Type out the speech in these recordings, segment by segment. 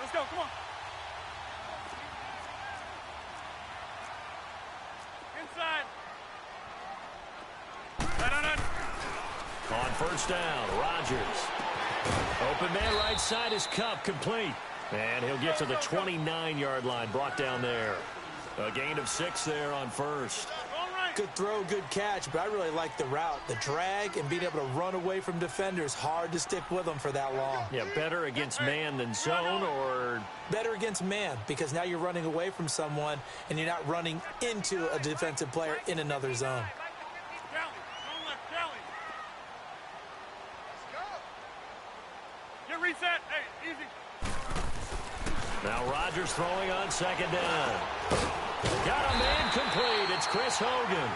let's go. Come on. Inside. On first down, Rodgers. Open man right side is Cup, complete. And he'll get to the 29-yard line, brought down there. A gain of 6 there on first. Good throw, good catch, but I really like the route. The drag and being able to run away from defenders, hard to stick with them for that long. Yeah, better against man than zone, or? Better against man, because now you're running away from someone and you're not running into a defensive player in another zone. Get reset. Hey, easy. Now Rodgers throwing on second down. Got a man complete. It's Chris Hogan.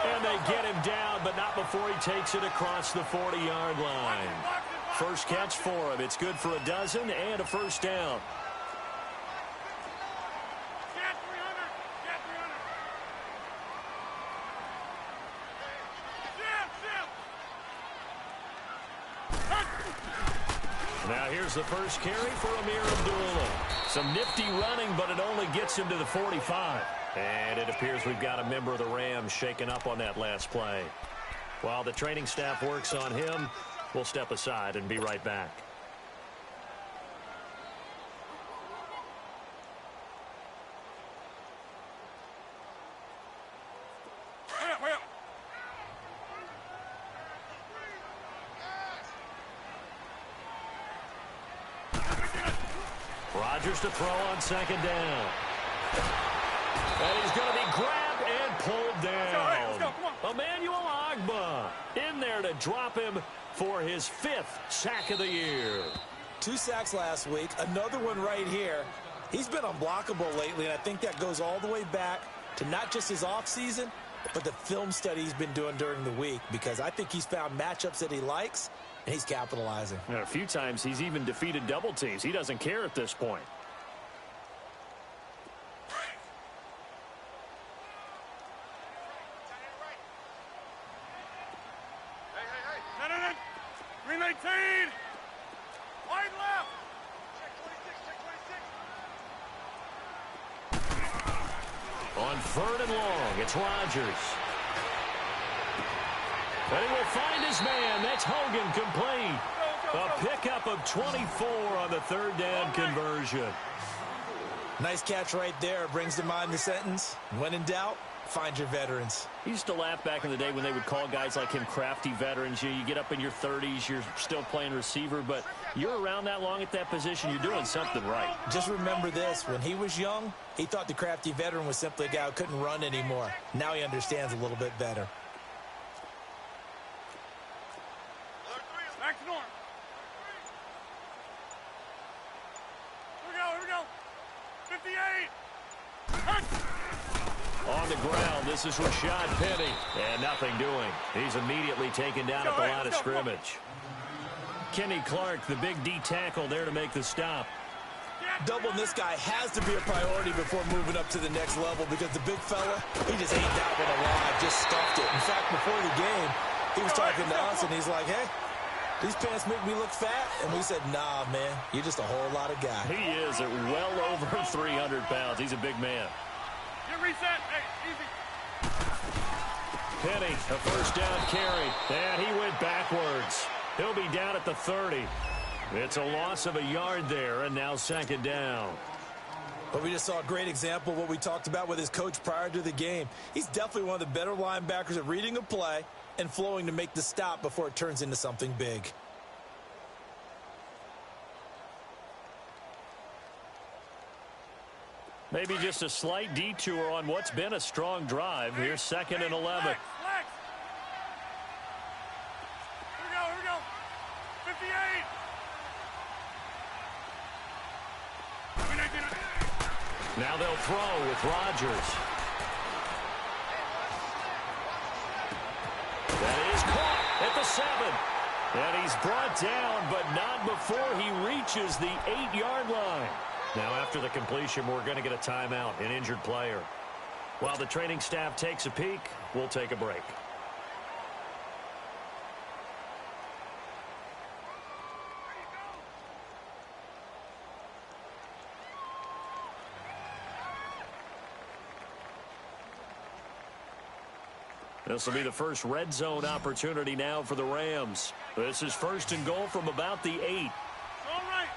And they get him down, but not before he takes it across the 40-yard line. First catch for him. It's good for a dozen and a first down. Now here's the first carry for Amir Abdullah. Some nifty running, but it only gets him to the 45. And it appears we've got a member of the Rams shaken up on that last play. While the training staff works on him, we'll step aside and be right back. Rodgers to throw on second down. And he's going to be grabbed and pulled down. Let's go. Come on. Emmanuel Ogbah in there to drop him for his 5th sack of the year. 2 sacks last week, another one right here. He's been unblockable lately, and I think that goes all the way back to not just his offseason, but the film study he's been doing during the week, because I think he's found matchups that he likes, and he's capitalizing. And a few times he's even defeated double teams. He doesn't care at this point. Hey. Green 18. Wide left. Check 26. On third and long, it's Rodgers. And he will find his man. That's Hogan, complete. A pickup of 24 on the third down conversion. Nice catch right there. Brings to mind the sentence, when in doubt, find your veterans. He used to laugh back in the day when they would call guys like him crafty veterans. You get up in your 30s, you're still playing receiver, but you're around that long at that position, you're doing something right. Just remember this, when he was young, he thought the crafty veteran was simply a guy who couldn't run anymore. Now he understands a little bit better. Back to norm. Here we go. 58. On the ground, this is Rashad Penny. And nothing doing. He's immediately taken down at the line of scrimmage. Kenny Clark, the big D tackle there to make the stop. Doubling this guy has to be a priority before moving up to the next level, because the big fella, he just ate that one alive, just stuffed it. In fact, before the game, he was talking to us, and he's like, hey, these pants make me look fat. And we said, nah, man, you're just a whole lot of guy. He is at well over 300 pounds. He's a big man. Get reset. Hey, easy. Penny, a first down carry. And he went backwards. He'll be down at the 30. It's a loss of a yard there, and now second down. But we just saw a great example of what we talked about with his coach prior to the game. He's definitely one of the better linebackers at reading a play and flowing to make the stop before it turns into something big. Maybe just a slight detour on what's been a strong drive. Here's second and 11. Flex. Here we go. 58. Now they'll throw with Rodgers. That is caught at the 7. And he's brought down, but not before he reaches the 8-yard line. Now after the completion, we're going to get a timeout, an injured player. While the training staff takes a peek, we'll take a break. This will be the first red zone opportunity now for the Rams. This is 1st and goal from about the 8. All right.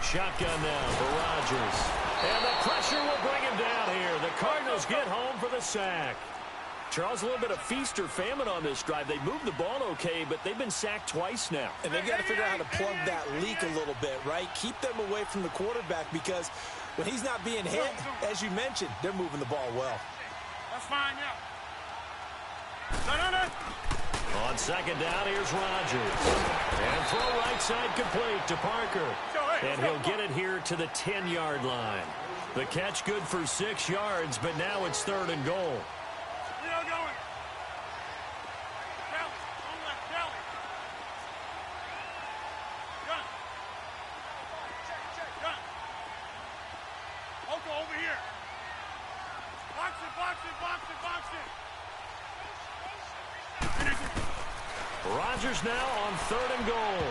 Shotgun now for Rodgers. And the pressure will bring him down here. The Cardinals get home for the sack. Charles, a little bit of feast or famine on this drive. They moved the ball okay, but they've been sacked twice now. And they've got to figure out how to plug that leak a little bit, right? Keep them away from the quarterback because when he's not being hit, as you mentioned, they're moving the ball well. That's fine, yeah. On 2nd down, here's Rodgers. And throw right side complete to Parker. And he'll get it here to the 10-yard line. The catch good for 6 yards, but now it's 3rd and goal. Over here. Box it. Rodgers now on 3rd and goal.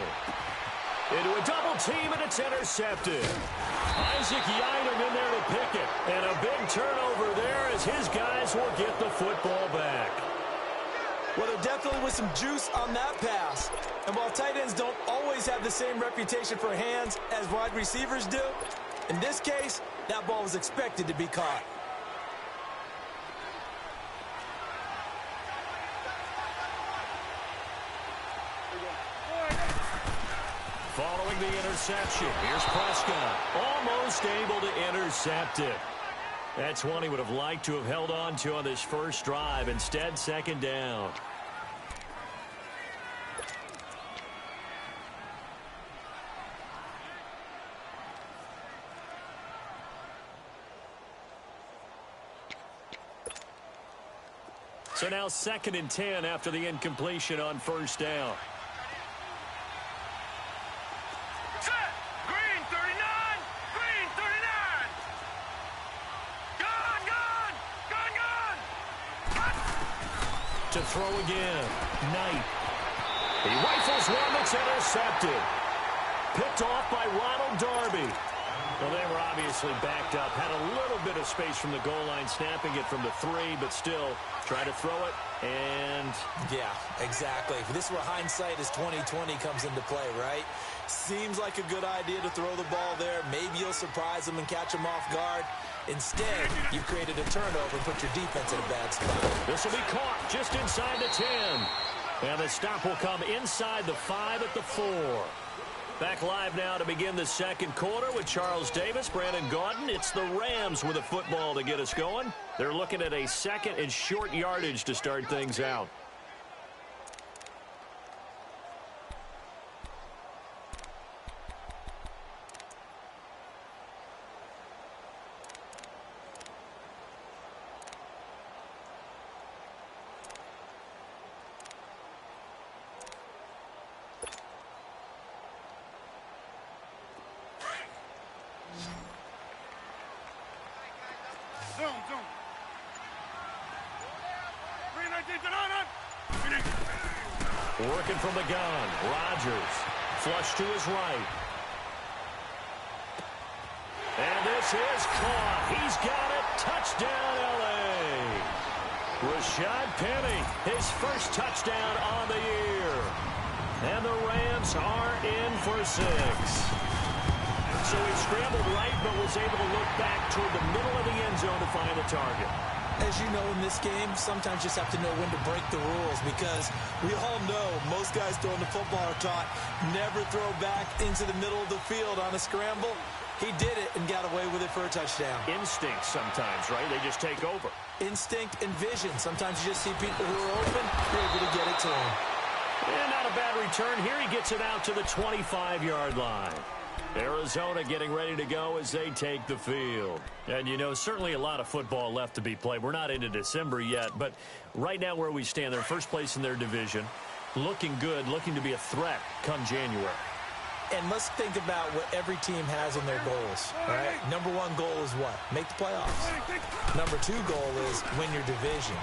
Into a double team, and it's intercepted. Isaac Yiadom in there to pick it. And a big turnover there as his guys will get the football back. Well, there definitely was some juice on that pass. And while tight ends don't always have the same reputation for hands as wide receivers do, in this case, that ball was expected to be caught. Following the interception, here's Prescott. Almost able to intercept it. That's one he would have liked to have held on to on this first drive. Instead, 2nd down. So now 2nd and 10 after the incompletion on 1st down. Green 39. Gone. To throw again. Knight. He rifles one that's intercepted. Picked off by Ronald Darby. Well, they were obviously backed up. Had a little bit of space from the goal line, snapping it from the 3, but still try to throw it. And yeah, exactly. This is where hindsight is 20/20 comes into play, right? Seems like a good idea to throw the ball there. Maybe you'll surprise them and catch them off guard. Instead, you've created a turnover and put your defense in a bad spot. This will be caught just inside the 10. And the stop will come inside the 5 at the 4. Back live now to begin the 2nd quarter with Charles Davis, Brandon Gaudin. It's the Rams with a football to get us going. They're looking at a 2nd and short yardage to start things out. Zoom. Working from the gun. Rodgers. Flush to his right. And this is caught. He's got it. Touchdown, L.A. Rashad Penny, his first touchdown on the year. And the Rams are in for 6. So he scrambled right, but was able to look back toward the middle of the end zone to find the target. As you know, in this game, sometimes you just have to know when to break the rules because we all know most guys throwing the football are taught never throw back into the middle of the field on a scramble. He did it and got away with it for a touchdown. Instinct sometimes, right? They just take over. Instinct and vision. Sometimes you just see people who are open, you're able to get it to them. And not a bad return here. He gets it out to the 25-yard line. Arizona getting ready to go as they take the field. And, you know, certainly a lot of football left to be played. We're not into December yet, but right now where we stand, they're first place in their division. Looking good, looking to be a threat come January. And let's think about what every team has in their goals, all right? Number one goal is what? Make the playoffs. Number two goal is win your division.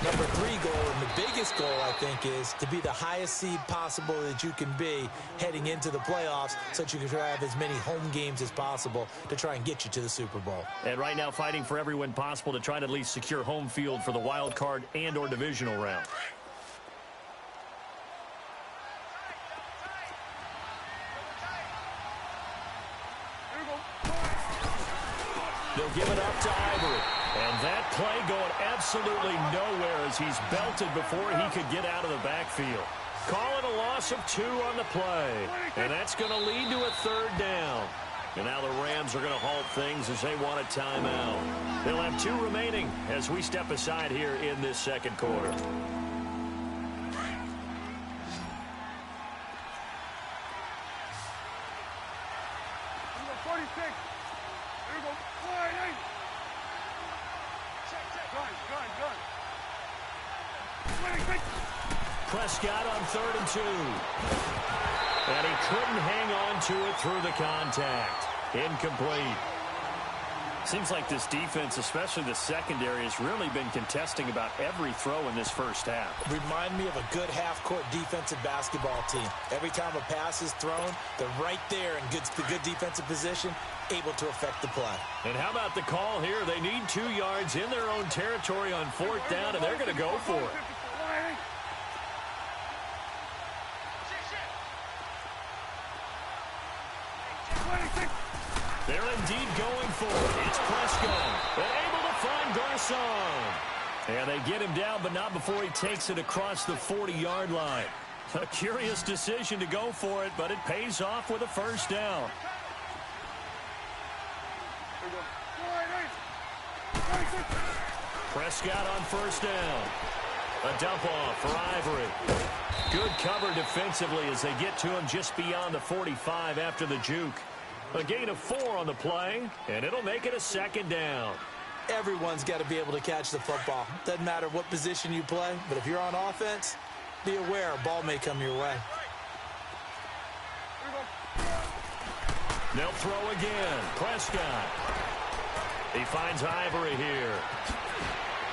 Number three goal, and the biggest goal, I think, is to be the highest seed possible that you can be heading into the playoffs so that you can have as many home games as possible to try and get you to the Super Bowl. And right now fighting for every win possible to try to at least secure home field for the wild card and or divisional round. They'll give it up to Ivory. And that play going absolutely nowhere as he's belted before he could get out of the backfield. Calling a loss of 2 on the play. And that's going to lead to a 3rd down. And now the Rams are going to halt things as they want a timeout. They'll have 2 remaining as we step aside here in this second quarter. Prescott on 3rd and 2. And he couldn't hang on to it through the contact. Incomplete. Seems like this defense, especially the secondary, has really been contesting about every throw in this first half. Remind me of a good half-court defensive basketball team. Every time a pass is thrown, they're right there in good defensive position, able to affect the play. And how about the call here? They need 2 yards in their own territory on 4th down, and they're going to go for it. They're indeed going for it. It's Prescott. And able to find Garcon. And they get him down, but not before he takes it across the 40-yard line. A curious decision to go for it, but it pays off with a 1st down. Prescott on 1st down. A dump off for Ivory. Good cover defensively as they get to him just beyond the 45 after the juke. A gain of 4 on the play, and it'll make it a 2nd down. Everyone's got to be able to catch the football. Doesn't matter what position you play, but if you're on offense, be aware a ball may come your way. They'll throw again. Prescott. He finds Ivory here.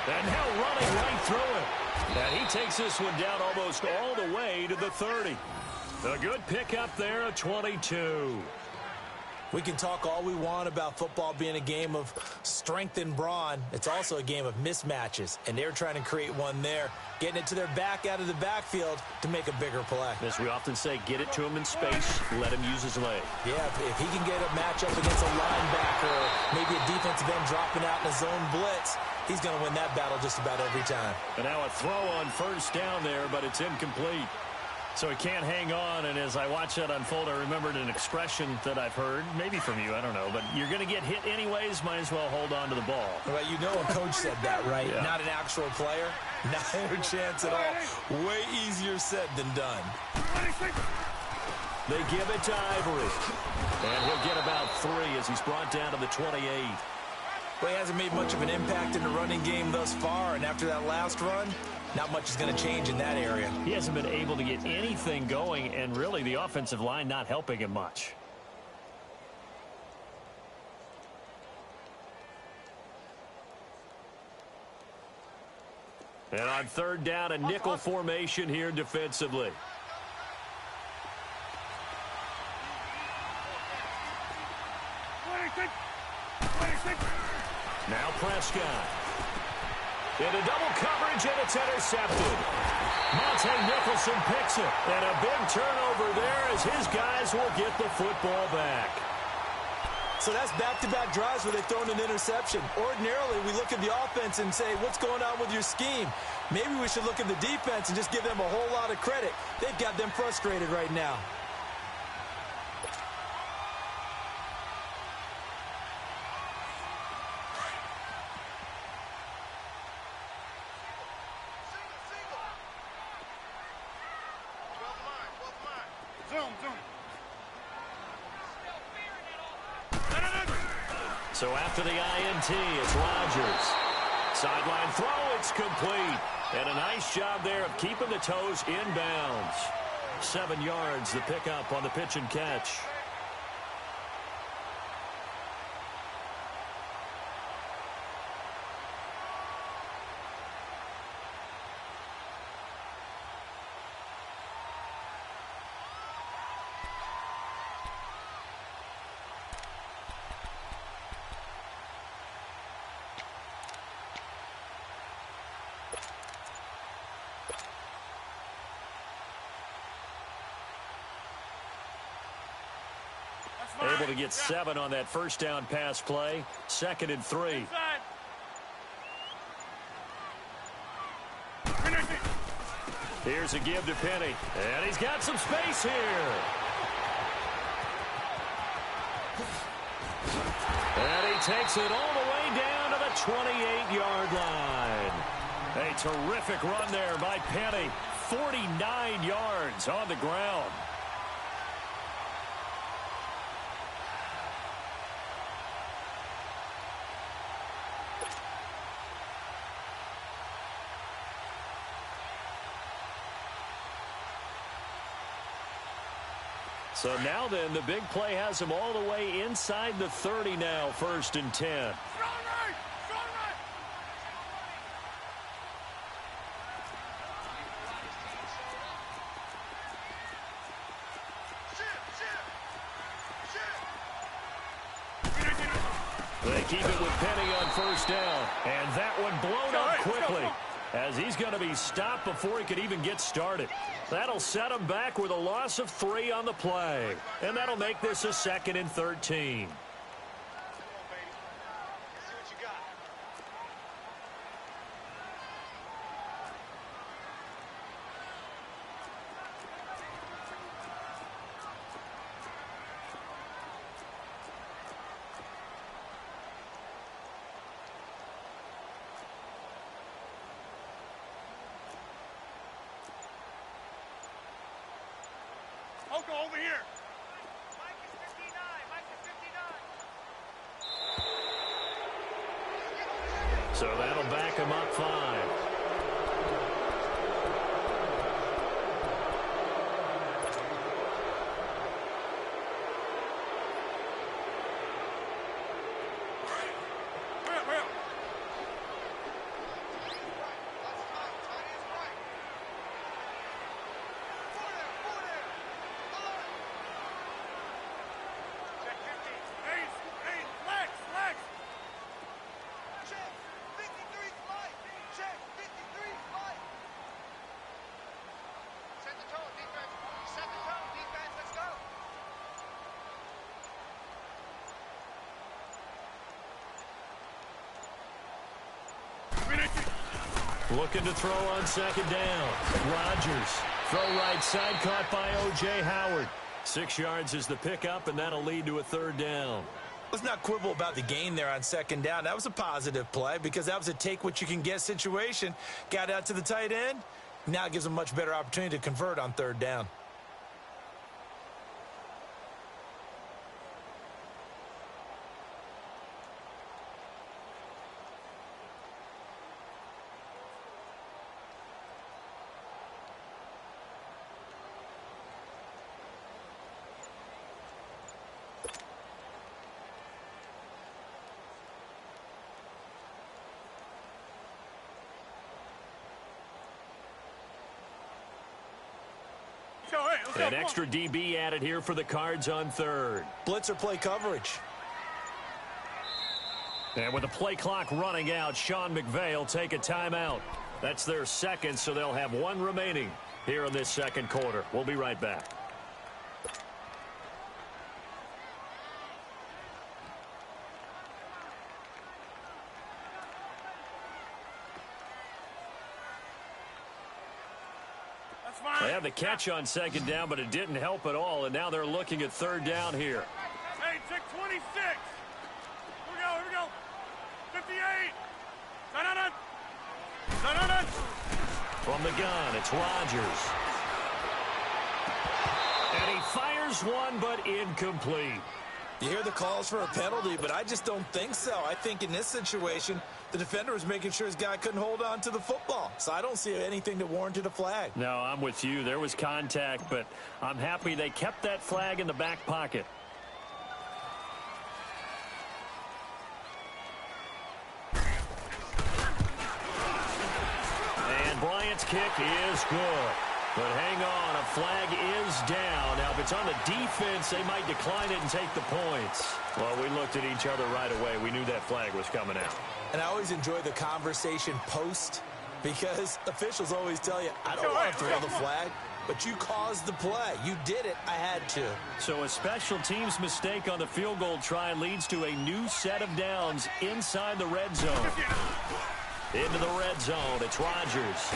And now running right through it. And he takes this one down almost all the way to the 30. A good pickup there, a 22. We can talk all we want about football being a game of strength and brawn. It's also a game of mismatches, and they're trying to create one there, getting it to their back out of the backfield to make a bigger play. As we often say, get it to him in space, let him use his leg. Yeah, if he can get a matchup against a linebacker or maybe a defensive end dropping out in a zone blitz, he's going to win that battle just about every time. And now a throw on 1st down there, but it's incomplete. So he can't hang on, and as I watch that unfold, I remembered an expression that I've heard, maybe from you, I don't know, but you're going to get hit anyways, might as well hold on to the ball. Well, you know a coach said that, right? Yeah. Not an actual player. Not a chance at all. Way easier said than done. They give it to Ivory. And he'll get about 3 as he's brought down to the 28. Well, he hasn't made much of an impact in the running game thus far, and after that last run, not much is going to change in that area. He hasn't been able to get anything going, and really the offensive line not helping him much. And on 3rd down, a nickel formation here defensively. Now Prescott. Into double coverage, and it's intercepted. Monte Nicholson picks it. And a big turnover there as his guys will get the football back. So that's back-to-back drives where they've thrown an interception. Ordinarily, we look at the offense and say, what's going on with your scheme? Maybe we should look at the defense and just give them a whole lot of credit. They've got them frustrated right now. So after the INT, it's Rodgers. Sideline throw, it's complete. And a nice job there of keeping the toes in bounds. 7 yards, the pickup on the pitch and catch. Able to get 7 on that first down pass play. 2nd and 3. Here's a give to Penny. And he's got some space here. And he takes it all the way down to the 28-yard line. A terrific run there by Penny. 49 yards on the ground. So now then, the big play has him all the way inside the 30 now, 1st and 10. They keep it with Penny on 1st down. And that one blown up quickly, as he's going to be stopped before he could even get started. That'll set him back with a loss of 3 on the play. And that'll make this a 2nd and 13. Over here. Mike is 59. Mike is 59. So that'll back him up 5. Looking to throw on 2nd down. Rodgers. Throw right side, caught by O.J. Howard. 6 yards is the pickup, and that'll lead to a 3rd down. Let's not quibble about the gain there on 2nd down. That was a positive play because that was a take-what-you-can-get situation. Got out to the tight end. Now it gives them a much better opportunity to convert on 3rd down. An extra DB added here for the Cards on 3rd. Blitzer play coverage. And with the play clock running out, Sean McVay will take a timeout. That's their 2nd, so they'll have 1 remaining here in this 2nd quarter. We'll be right back. They have the catch on 2nd down, but it didn't help at all, and now they're looking at 3rd down here. Hey, check 26. Here we go. 58. From the gun, it's Rodgers. And he fires one, but incomplete. You hear the calls for a penalty, but I just don't think so. I think in this situation, The defender was making sure his guy couldn't hold on to the football. So I don't see anything that warranted a flag. No, I'm with you. There was contact, but I'm happy they kept that flag in the back pocket. And Bryant's kick is good. But hang on, a flag is down. Now, if it's on the defense, they might decline it and take the points. Well, we looked at each other right away. We knew that flag was coming out. And I always enjoy the conversation post because officials always tell you, I don't want to throw the flag, but you caused the play. You did it. I had to. So a special teams mistake on the field goal try leads to a new set of downs inside the red zone. Into the red zone, it's Rodgers.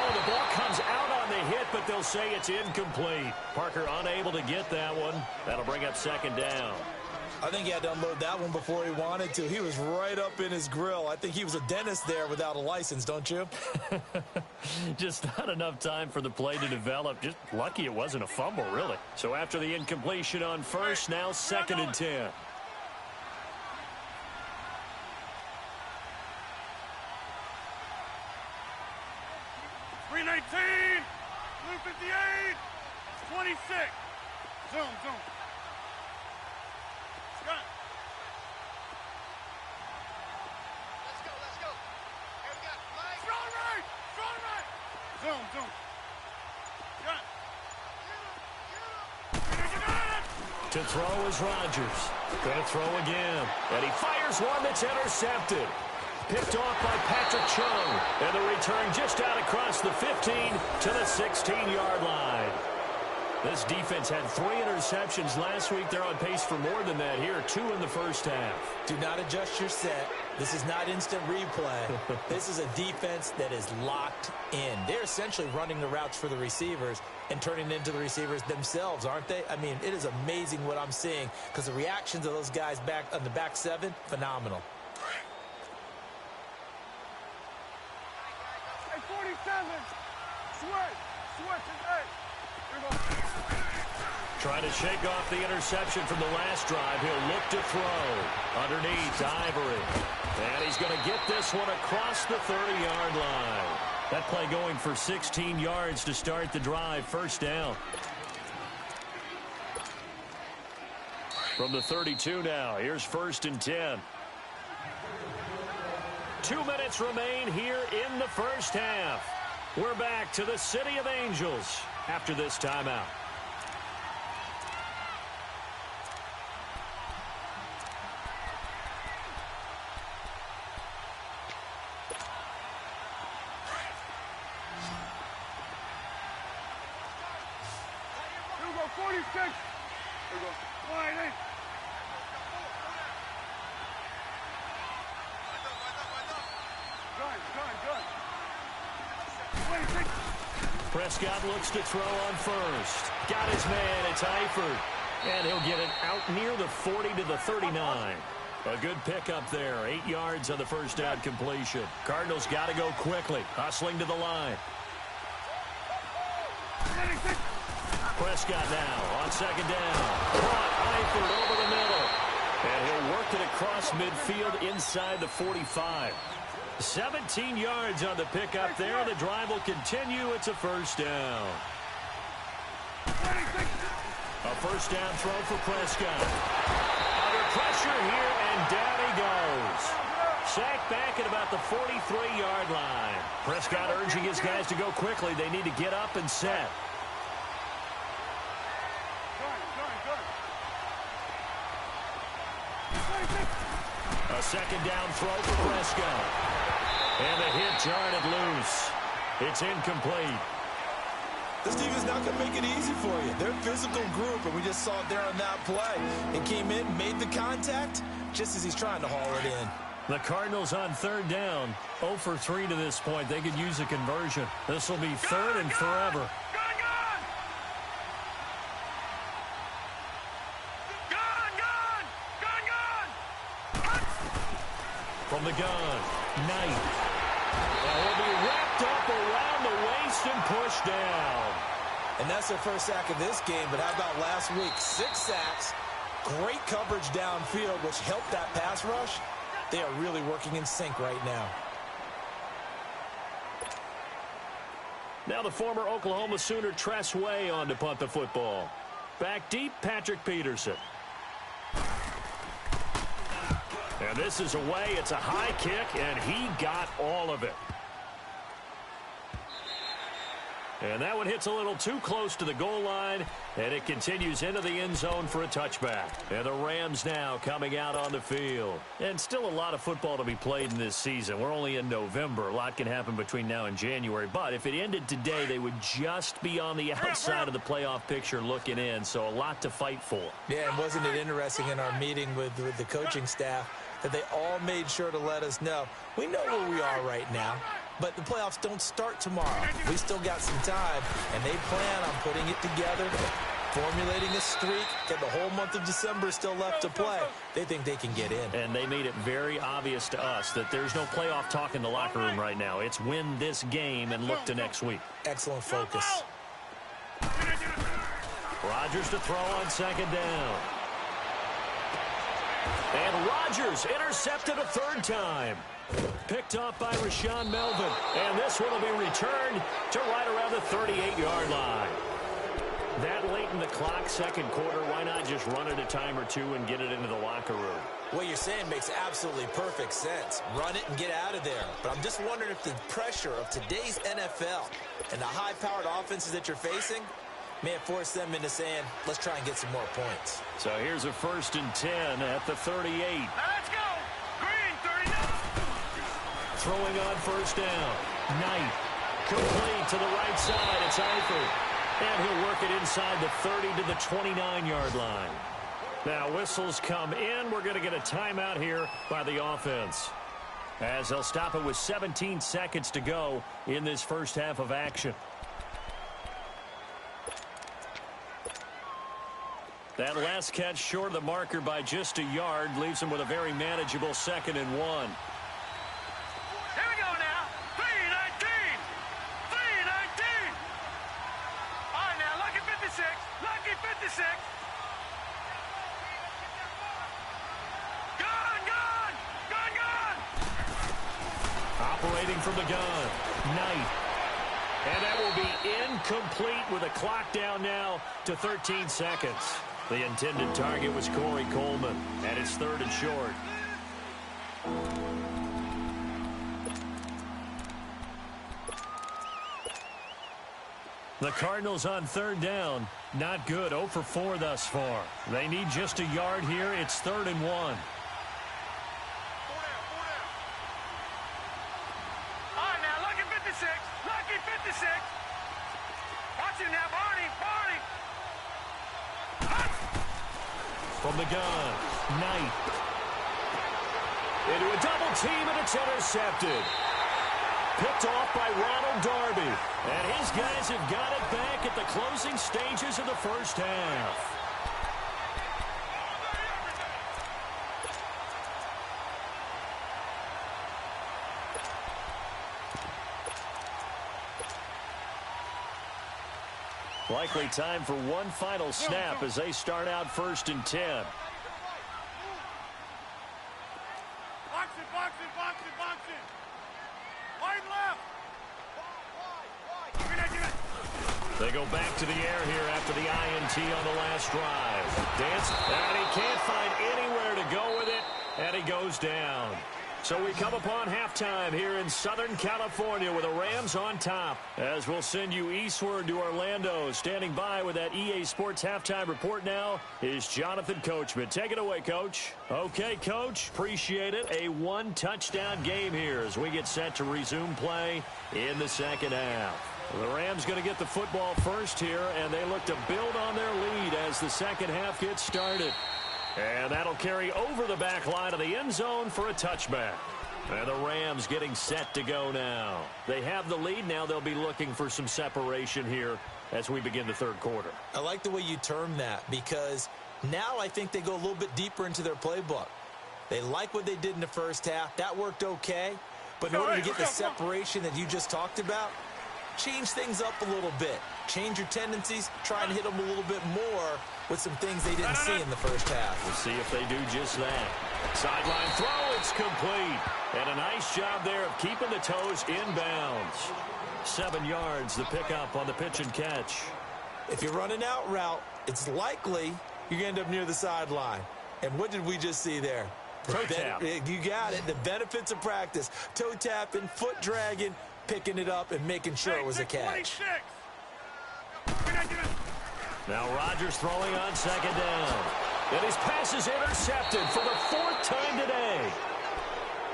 Oh, the ball comes out on the hit, but they'll say it's incomplete. Parker unable to get that one. That'll bring up second down. I think he had to unload that one before he wanted to. He was right up in his grill. I think he was a dentist there without a license, don't you? Just not enough time for the play to develop. Just lucky it wasn't a fumble, really. So after the incompletion on first, now 2nd and 10. Blue 58, 26. Zoom. Scott. Let's go. Here we go. Flag. Strong right. Zoom. Scott. To throw is Rodgers. Going to throw again. And he fires one that's intercepted. Picked off by Patrick Chung. And the return just out across the 15 to the 16-yard line. This defense had 3 interceptions last week. They're on pace for more than that here. 2 in the first half. Do not adjust your set. This is not instant replay. This is a defense that is locked in. They're essentially running the routes for the receivers and turning into the receivers themselves, aren't they? I mean, it is amazing what I'm seeing because the reactions of those guys back on the back 7, phenomenal. Hey, 47. Switch. Hey. Here we go. Trying to shake off the interception from the last drive. He'll look to throw. Underneath, Ivory. And he's going to get this one across the 30-yard line. That play going for 16 yards to start the drive. First down. From the 32 now, here's 1st and 10. 2 minutes remain here in the first half. We're back to the City of Angels after this timeout. Here we go, 46. Here we go. Line 8. Good. 26. Prescott looks to throw on first. Got his man. It's Eifert. And he'll get it out near the 40 to the 39. A good pickup there. 8 yards on the first down completion. Cardinals got to go quickly. Hustling to the line. 26. Prescott now on second down. Caught Eifert over the middle. And he'll work it across midfield inside the 45. 17 yards on the pickup there. The drive will continue. It's a first down. 26. A first down throw for Prescott. Under pressure here, and down he goes. Sacked back at about the 43-yard line. Prescott urging his guys to go quickly. They need to get up and set. A second down throw for Prescott. And the hit jarred it loose. It's incomplete. This defense not going to make it easy for you. They're a physical group, and we just saw it there on that play. It came in, made the contact, just as he's trying to haul it in. The Cardinals on third down, 0 for 3 to this point. They could use a conversion. This will be third and forever. From the gun, Knight. And will be wrapped up around the waist and pushed down. And that's their first sack of this game, but how about last week? 6 sacks, great coverage downfield, which helped that pass rush. They are really working in sync right now. Now the former Oklahoma Sooner Tress Way on to punt the football. Back deep, Patrick Peterson. And this is away. It's a high kick, and he got all of it. And that one hits a little too close to the goal line, and it continues into the end zone for a touchback. And the Rams now coming out on the field. And still a lot of football to be played in this season. We're only in November. A lot can happen between now and January. But if it ended today, they would just be on the outside of the playoff picture looking in. So a lot to fight for. Yeah, and wasn't it interesting in our meeting with the coaching staff that they all made sure to let us know, we know where we are right now, but the playoffs don't start tomorrow. We still got some time, and they plan on putting it together, formulating a streak, and the whole month of December is still left to play. They think they can get in. And they made it very obvious to us that there's no playoff talk in the locker room right now. It's win this game and look to next week. Excellent focus. Rodgers to throw on second down. And Rodgers intercepted a third time. Picked off by Rashawn Melvin. And this one will be returned to right around the 38-yard line. That late in the clock, second quarter, why not just run it a time or two and get it into the locker room? What you're saying makes absolutely perfect sense. Run it and get out of there. But I'm just wondering if the pressure of today's NFL and the high-powered offenses that you're facing may have forced them into saying, let's try and get some more points. So here's a 1st and 10 at the 38. Let's go. Green, 39. Throwing on first down. Knight. Complete to the right side. It's Eifert. And he'll work it inside the 30 to the 29-yard line. Now whistles come in. We're going to get a timeout here by the offense, as they'll stop it with 17 seconds to go in this first half of action. That last catch short of the marker by just a yard leaves him with a very manageable 2nd and 1. Here we go now. 3-19. 3-19. All right, now, lucky 56. Lucky 56. Gun. Operating from the gun. Knight. And that will be incomplete with a clock down now to 13 seconds. The intended target was Corey Coleman, and it's 3rd and short. The Cardinals on 3rd down. Not good. 0 for 4 thus far. They need just a yard here. It's 3rd and 1. All right, now, lucky 56. Lucky 56. Watch him now, Barney. From the gun, Knight. Into a double team, and it's intercepted. Picked off by Ronald Darby. And his guys have got it back at the closing stages of the first half. Likely time for one final snap as they start out 1st and 10. Box it. Wide left. They go back to the air here after the INT on the last drive. Dance, and he can't find anywhere to go with it, and he goes down. So we come upon halftime here in Southern California with the Rams on top, as we'll send you eastward to Orlando. Standing by with that EA Sports halftime report now is Jonathan Coachman. Take it away, Coach. Okay, Coach, appreciate it. A one-touchdown game here as we get set to resume play in the second half. The Rams going to get the football first here, and they look to build on their lead as the second half gets started. And that'll carry over the back line of the end zone for a touchback. And the Rams getting set to go now. They have the lead. Now they'll be looking for some separation here as we begin the third quarter. I like the way you term that, because now I think they go a little bit deeper into their playbook. They like what they did in the first half. That worked okay. But in order to get the separation that you just talked about, change things up a little bit. Change your tendencies, try and hit them a little bit more, with some things they didn't see in the first half. We'll see if they do just that. Sideline throw, it's complete. And a nice job there of keeping the toes inbounds. 7 yards, the pickup on the pitch and catch. If you're running out route, it's likely you're going to end up near the sideline. And what did we just see there? Toe tap. You got it. The benefits of practice. Toe tapping, foot dragging, picking it up, and making sure it was a catch. Now Rodgers throwing on second down. And his pass is intercepted for the 4th time today.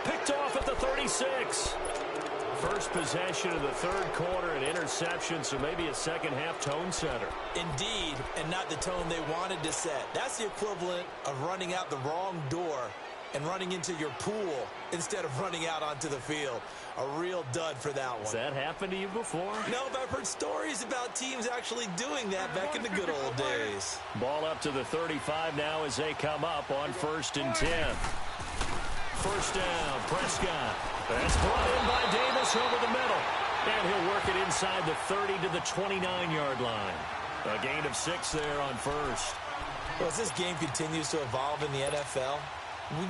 Picked off at the 36. First possession of the 3rd quarter, an interception, so maybe a second-half tone setter. Indeed, and not the tone they wanted to set. That's the equivalent of running out the wrong door and running into your pool instead of running out onto the field. A real dud for that one. Has that happened to you before? No, but I've heard stories about teams actually doing that back in the good old days. Ball up to the 35 now as they come up on 1st and 10. First down, Prescott. That's brought in by Davis over the middle. And he'll work it inside the 30 to the 29-yard line. A gain of 6 there on 1st. Well, as this game continues to evolve in the NFL,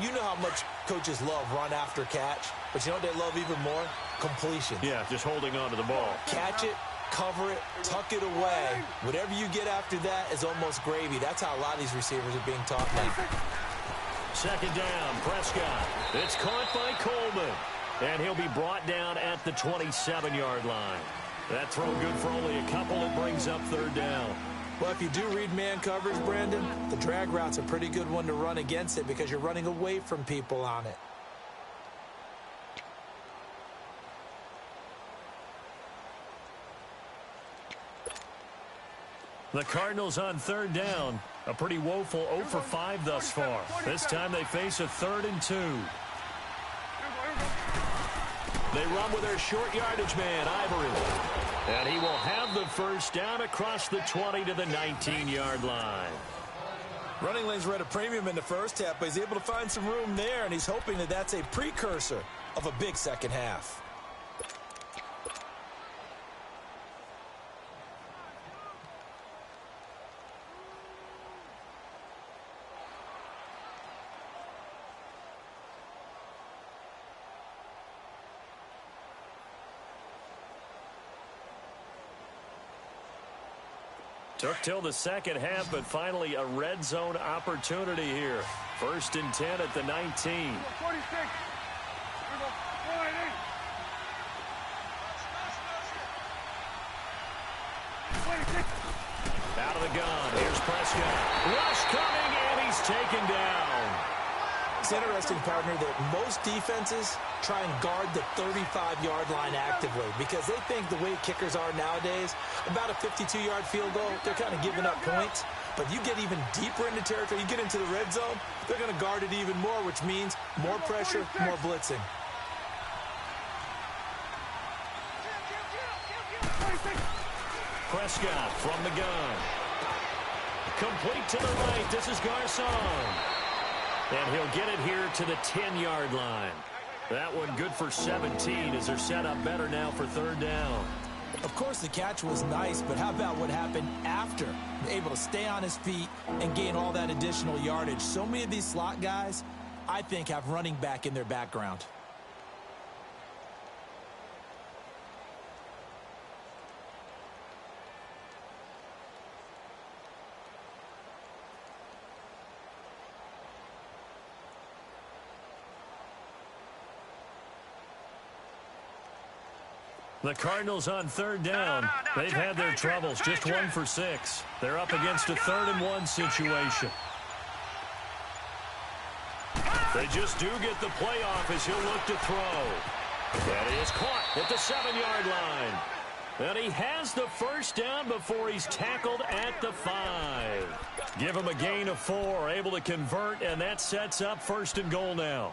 you know how much coaches love run after catch, but you know what they love even more? Completion. Yeah, just holding on to the ball. Catch it, cover it, tuck it away. Whatever you get after that is almost gravy. That's how a lot of these receivers are being taught now. Second down, Prescott. It's caught by Coleman. And he'll be brought down at the 27-yard line. That throw good for only a couple. It brings up 3rd down. Well, if you do read man coverage, Brandon, the drag route's a pretty good one to run against it because you're running away from people on it. The Cardinals on 3rd down. A pretty woeful 0 for 5 thus far. This time they face a 3rd and 2. They run with their short yardage man, Ivory. And he will have the first down across the 20 to the 19-yard line. Running lanes were at a premium in the first half, but he's able to find some room there, and he's hoping that that's a precursor of a big second half. Took till the second half, but finally a red zone opportunity here. 1st and 10 at the 19. 46. Out of the gun. Here's Prescott. Rush coming, and he's taken down. It's interesting, partner, that most defenses try and guard the 35-yard line actively because they think the way kickers are nowadays, about a 52-yard field goal, they're kind of giving up points. But you get even deeper into territory, you get into the red zone, they're going to guard it even more, which means more pressure, more blitzing. Prescott from the gun. Complete to the right. This is Garcon. And he'll get it here to the 10-yard line. That one good for 17 as they're set up better now for 3rd down. Of course, the catch was nice, but how about what happened after? Able to stay on his feet and gain all that additional yardage. So many of these slot guys, I think, have running back in their background. The Cardinals on 3rd down. They've had their troubles. Just 1 for 6. They're up against a 3rd and 1 situation. They just do get the playoff as he'll look to throw. That is caught at the 7-yard line. And he has the first down before he's tackled at the 5. Give him a gain of 4, able to convert, and that sets up 1st and goal now.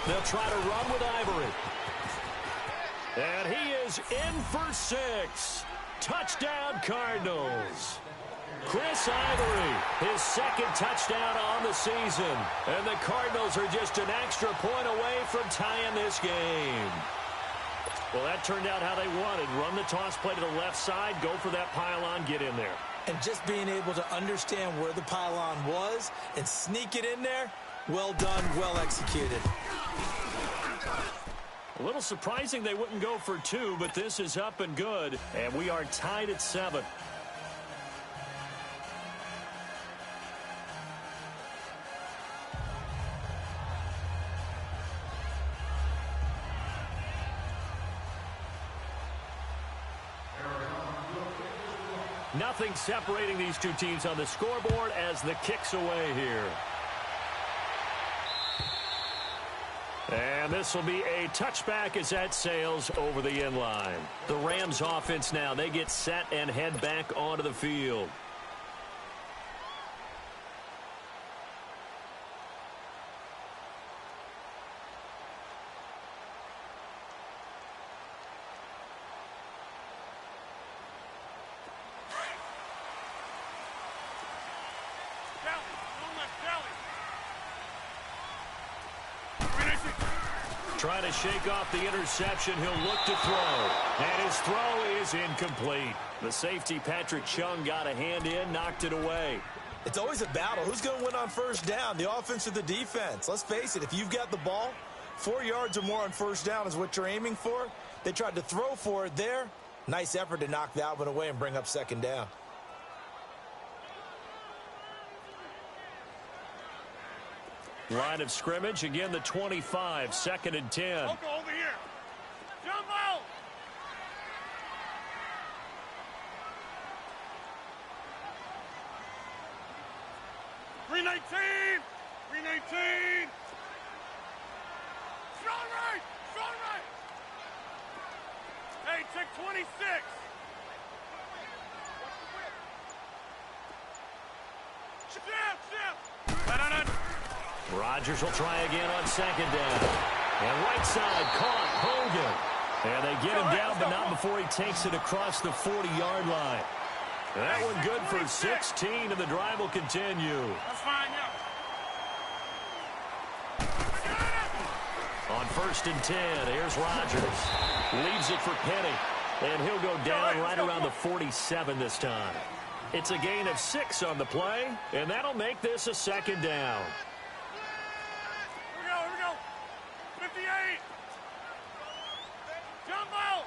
They'll try to run with Ivory. And he is in for 6. Touchdown, Cardinals. Chris Ivory, his second touchdown on the season. And the Cardinals are just an extra point away from tying this game. Well, that turned out how they wanted. Run the toss play to the left side, go for that pylon, get in there. And just being able to understand where the pylon was and sneak it in there, well done, well executed. A little surprising they wouldn't go for 2, but this is up and good. And we are tied at 7. Nothing separating these two teams on the scoreboard as the kick's away here. And this will be a touchback as that sails over the end line. The Rams offense now, they get set and head back onto the field. Trying to shake off the interception. He'll look to throw. And his throw is incomplete. The safety, Patrick Chung, got a hand in, knocked it away. It's always a battle. Who's going to win on first down, the offense or the defense? Let's face it, if you've got the ball, 4 yards or more on first down is what you're aiming for. They tried to throw for it there. Nice effort to knock that one away and bring up second down. Line of scrimmage, again the 25, 2nd and 10. Over here. Jump out. Three 19. Strong right. Hey, check 26. Shift. Rodgers will try again on 2nd down. And right side caught Hogan. And they get him down, but not before he takes it across the 40-yard line. And that one good for 16, and the drive will continue. That's fine, yeah. On 1st and 10, here's Rodgers. Leaves it for Penny. And he'll go down right around the 47 this time. It's a gain of 6 on the play, and that'll make this a 2nd down. Here we go. 58. Jump out.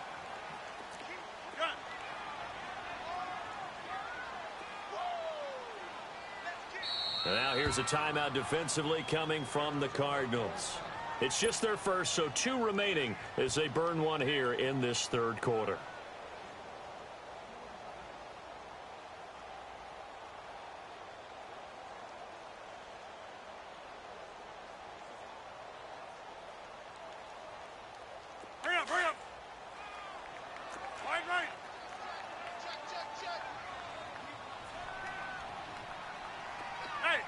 Gun. And now here's a timeout defensively coming from the Cardinals. It's just their first, so 2 remaining as they burn one here in this 3rd quarter. Hurry up. Right. Check. Hey.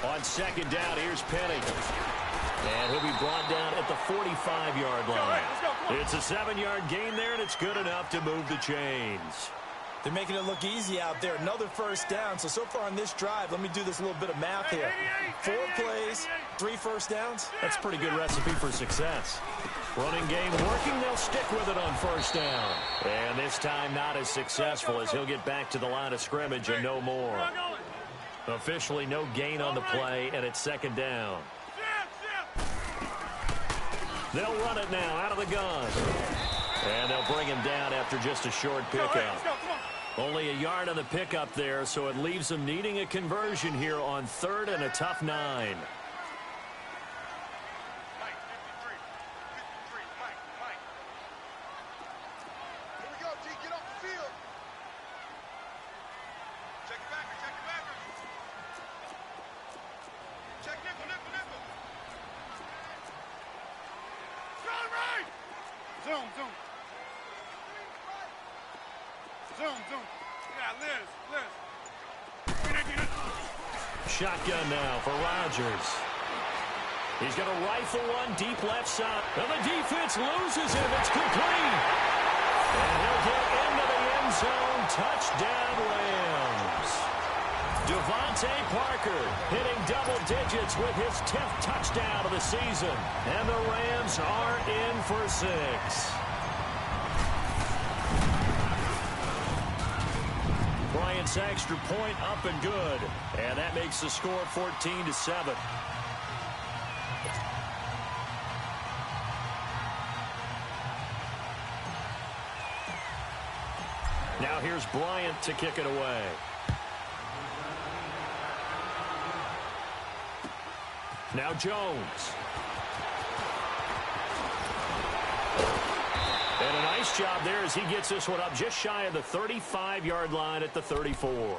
On 2nd down, here's Penny. And he'll be brought down at the 45-yard line. Let's go. It's a 7-yard gain there, and it's good enough to move the chains. They're making it look easy out there. Another first down. So far on this drive, let me do this little bit of math here. 4 plays, 3 first downs. That's a pretty good recipe for success. Running game working, they'll stick with it on 1st down. And this time not as successful as he'll get back to the line of scrimmage and no more. Officially no gain on the play, and it's 2nd down. They'll run it now out of the gun. And they'll bring him down after just a short pickup. Only a yard on the pickup there, so it leaves them needing a conversion here on 3rd and a tough 9. Mike, 53. Mike. Here we go, T. Get off the field. Check it backer. Check nickel. Strong right. Zoom. Yeah, Liz. Shotgun now for Rodgers. He's going to rifle one deep left side. And the defense loses him. It's complete. And he'll get into the end zone. Touchdown, Rams. Devontae Parker hitting double digits with his 10th touchdown of the season. And the Rams are in for 6. Bryant's extra point up and good. And that makes the score 14-7. Now here's Bryant to kick it away. Now Jones. And a nice job there as he gets this one up just shy of the 35-yard line at the 34.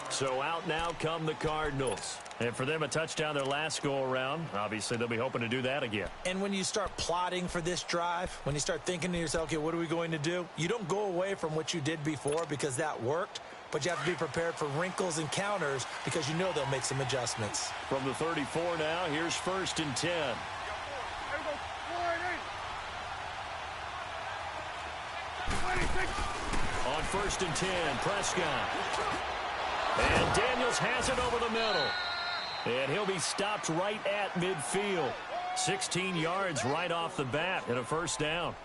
So out now come the Cardinals. And for them, a touchdown their last go-around. Obviously, they'll be hoping to do that again. And when you start plotting for this drive, when you start thinking to yourself, okay, what are we going to do? You don't go away from what you did before because that worked, but you have to be prepared for wrinkles and counters because you know they'll make some adjustmts. From the 34 now, here's 1st and 10. On 1st and 10, Prescott. And Daniels has it over the middle. And he'll be stopped right at midfield. 16 yards right off the bat and a 1st down.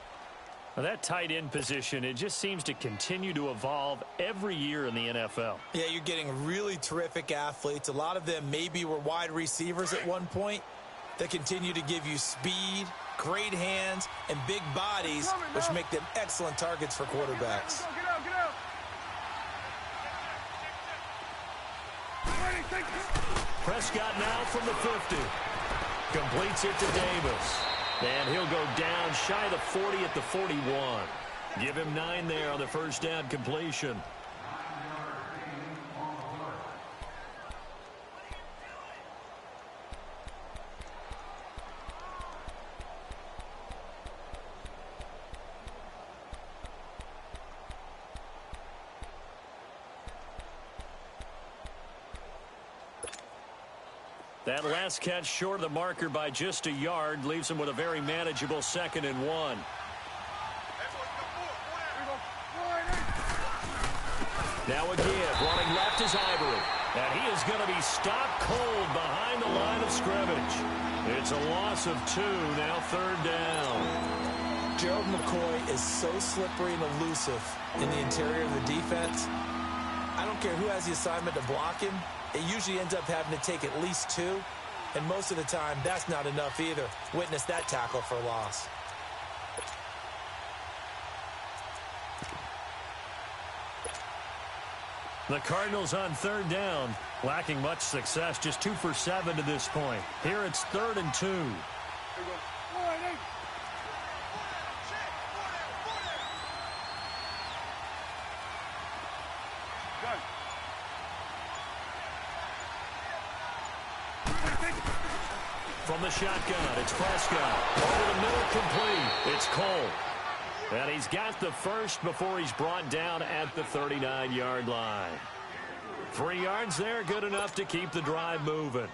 Now that tight end position, it just seems to continue to evolve every year in the NFL. Yeah, you're getting really terrific athletes. A lot of them maybe were wide receivers at one point that continue to give you speed, great hands, and big bodies, which make them excellent targets for quarterbacks. Prescott now from the 50. Completes it to Davis. And he'll go down shy of the 40 at the 41. Give him 9 there on the 1st down completion. That last catch short of the marker by just a yard leaves him with a very manageable 2nd and 1. Now again, running left is Ivory. And he is going to be stopped cold behind the line of scrimmage. It's a loss of 2, now 3rd down. Gerald McCoy is so slippery and elusive in the interior of the defense. I don't care who has the assignment to block him. It usually ends up having to take at least 2, and most of the time, that's not enough either. Witness that tackle for loss. The Cardinals on 3rd down, lacking much success, just 2 for 7 to this point. Here it's 3rd and 2. From the shotgun, it's Prescott. Over the middle, complete. It's Cole. And he's got the 1st before he's brought down at the 39-yard line. 3 yards there, good enough to keep the drive moving.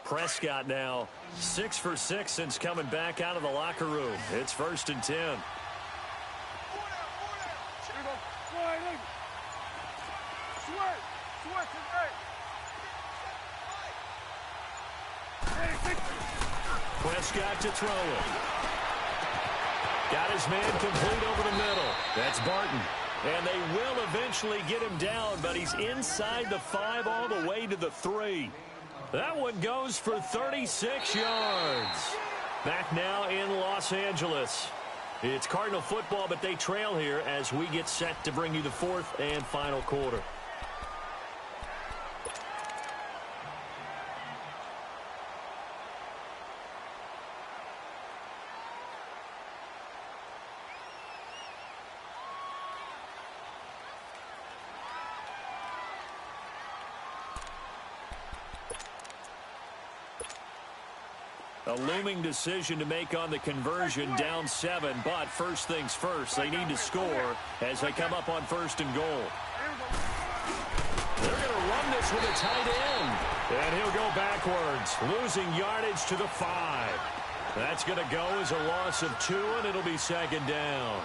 Prescott now 6 for 6 since coming back out of the locker room. It's 1st and 10. Prescott to throw it. Got his man complete over the middle. That's Barton. And they will eventually get him down, but he's inside the 5 all the way to the 3. That one goes for 36 yards. Back now in Los Angeles. It's Cardinal football, but they trail here as we get set to bring you the 4th and final quarter. A looming decision to make on the conversion, down 7. But first things first, they need to score as they come up on 1st and goal. They're going to run this with a tight end. And he'll go backwards, losing yardage to the 5. That's going to go as a loss of 2, and it'll be 2nd down.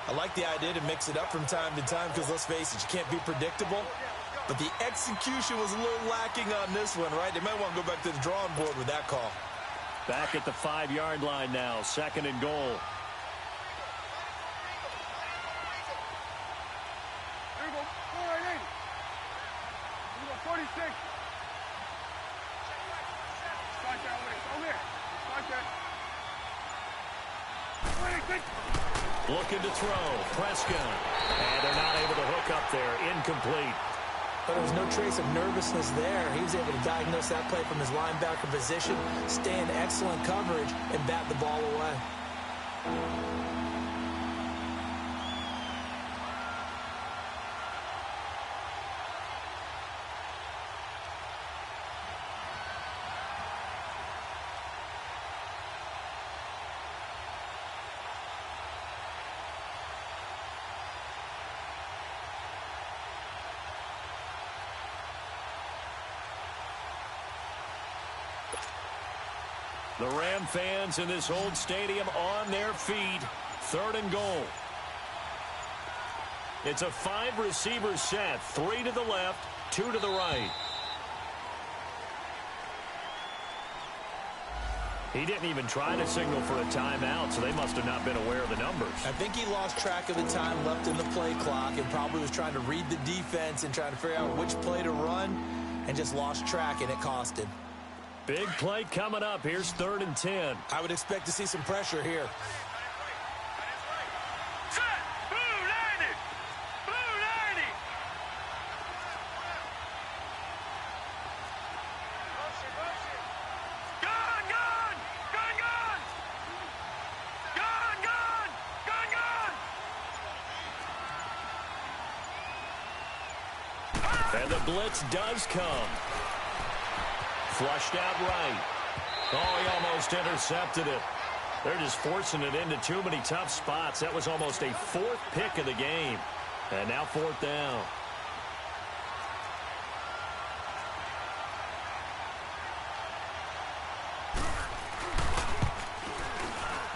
I like the idea to mix it up from time to time because, let's face it, you can't be predictable. But the execution was a little lacking on this one, right? They might want to go back to the drawing board with that call. Back at the 5-yard line now, 2nd and goal. There you go. 480. There you go. 46. Start that way. Over here. Start that. 26. Looking to throw. Prescott. And they're not able to hook up there. Incomplete. But there was no trace of nervousness there. He was able to diagnose that play from his linebacker position, stay in excellent coverage, and bat the ball away. The Ram fans in this old stadium on their feet. 3rd and goal. It's a 5-receiver set. 3 to the left, 2 to the right. He didn't even try to signal for a timeout, so they must have not been aware of the numbers. I think he lost track of the time left in the play clock and probably was trying to read the defense and trying to figure out which play to run and just lost track, and it cost him. Big play coming up. Here's 3rd and 10. I would expect to see some pressure here. Set. Blue 90. Blue 90. Gun, gun. Gun, gun. Gun, gun. Gun, gun. And the blitz does come. Flushed out right. Oh, he almost intercepted it. They're just forcing it into too many tough spots. That was almost a 4th pick of the game. And now 4th down.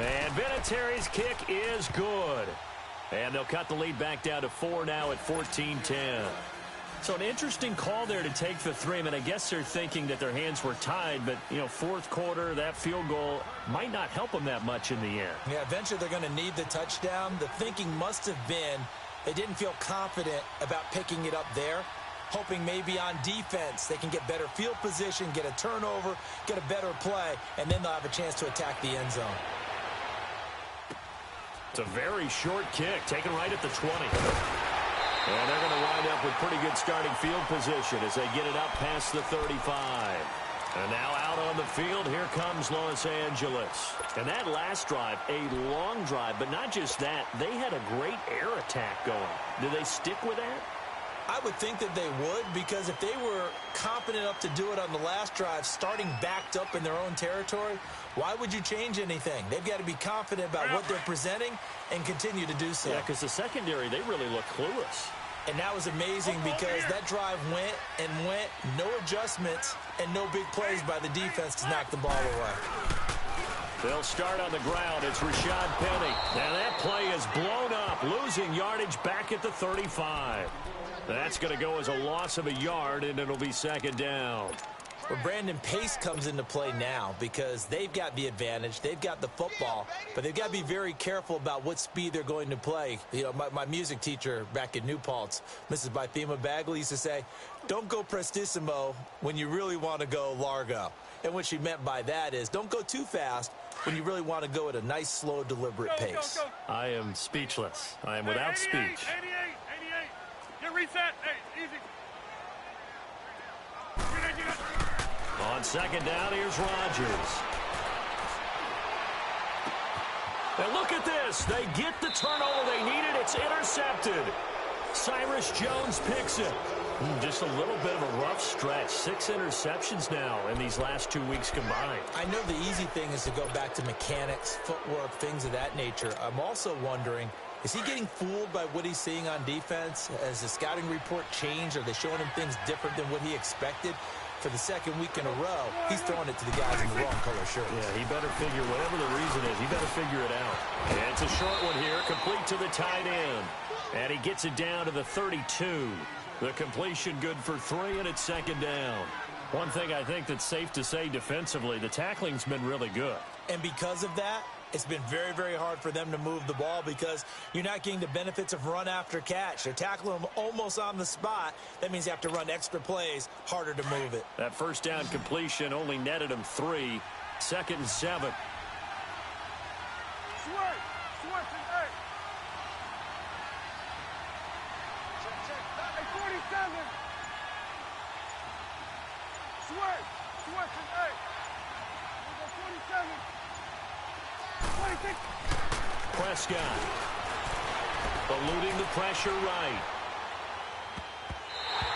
And Vinatieri's kick is good. And they'll cut the lead back down to 4 now at 14-10. So an interesting call there to take the 3. I mean, I guess they're thinking that their hands were tied, but, you know, 4th quarter, that field goal might not help them that much in the end. Yeah, eventually they're going to need the touchdown. The thinking must have been they didn't feel confident about picking it up there, hoping maybe on defense they can get better field position, get a turnover, get a better play, and then they'll have a chance to attack the end zone. It's a very short kick, taken right at the 20. And they're going to wind up with pretty good starting field position as they get it up past the 35. And now out on the field, here comes Los Angeles. And that last drive, a long drive, but not just that. They had a great air attack going. Do they stick with that? I would think that they would, because if they were confident enough to do it on the last drive, starting backed up in their own territory, why would you change anything? They've got to be confident about what they're presenting and continue to do so. Yeah, because the secondary, they really look clueless. And that was amazing because that drive went and went, no adjustments, and no big plays by the defense to knock the ball away. They'll start on the ground. It's Rashad Penny. And that play is blown up, losing yardage back at the 35. That's going to go as a loss of a yard, and it'll be 2nd down. Well, Brandon, pace comes into play now because they've got the advantage. They've got the football, but they've got to be very careful about what speed they're going to play. You know, my music teacher back in New Paltz, Mrs. Bythema Bagley, used to say, don't go prestissimo when you really want to go largo. And what she meant by that is don't go too fast when you really want to go at a nice, slow, deliberate pace. I am speechless. I am without 88, speech. 88. Get reset. Hey, easy. On 2nd down, here's Rodgers. And look at this. They get the turnover they needed. It's intercepted. Cyrus Jones picks it. Just a little bit of a rough stretch. 6 interceptions now in these last 2 weeks combined. I know the easy thing is to go back to mechanics, footwork, things of that nature. I'm also wondering, is he getting fooled by what he's seeing on defense? Has the scouting report changed? Are they showing him things different than what he expected? For the second week in a row, he's throwing it to the guys in the wrong color shirts. Yeah, he better figure, whatever the reason is, he better figure it out. And it's a short one here, complete to the tight end. And he gets it down to the 32. The completion good for 3, and it's second down. One thing I think that's safe to say defensively, the tackling's been really good. And because of that, it's been very, very hard for them to move the ball because you're not getting the benefits of run after catch. They're tackling them almost on the spot. That means you have to run extra plays, harder to move it. That first down completion only netted him 3. Second and 7. Prescott eluding the pressure right.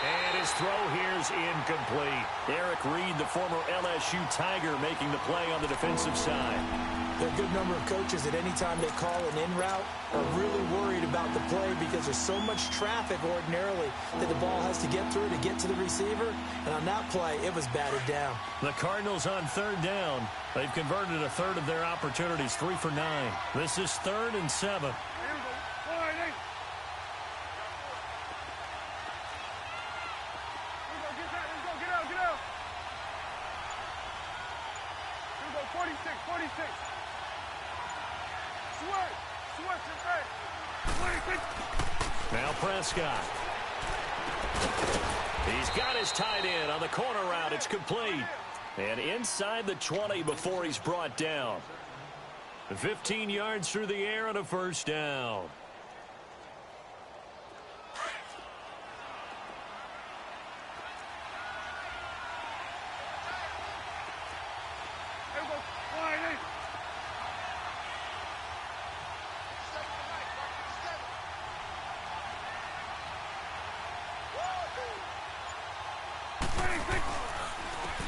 And his throw here's incomplete. Eric Reed, the former LSU Tiger, making the play on the defensive side. There are a good number of coaches that any time they call an in route are really worried about the play because there's so much traffic ordinarily that the ball has to get through to get to the receiver. And on that play, it was batted down. The Cardinals on third down. They've converted a third of their opportunities, 3 for 9. This is 3rd and 7. Now Prescott. He's got his tight end on the corner route. It's complete. And inside the 20 before he's brought down. 15 yards through the air and a first down.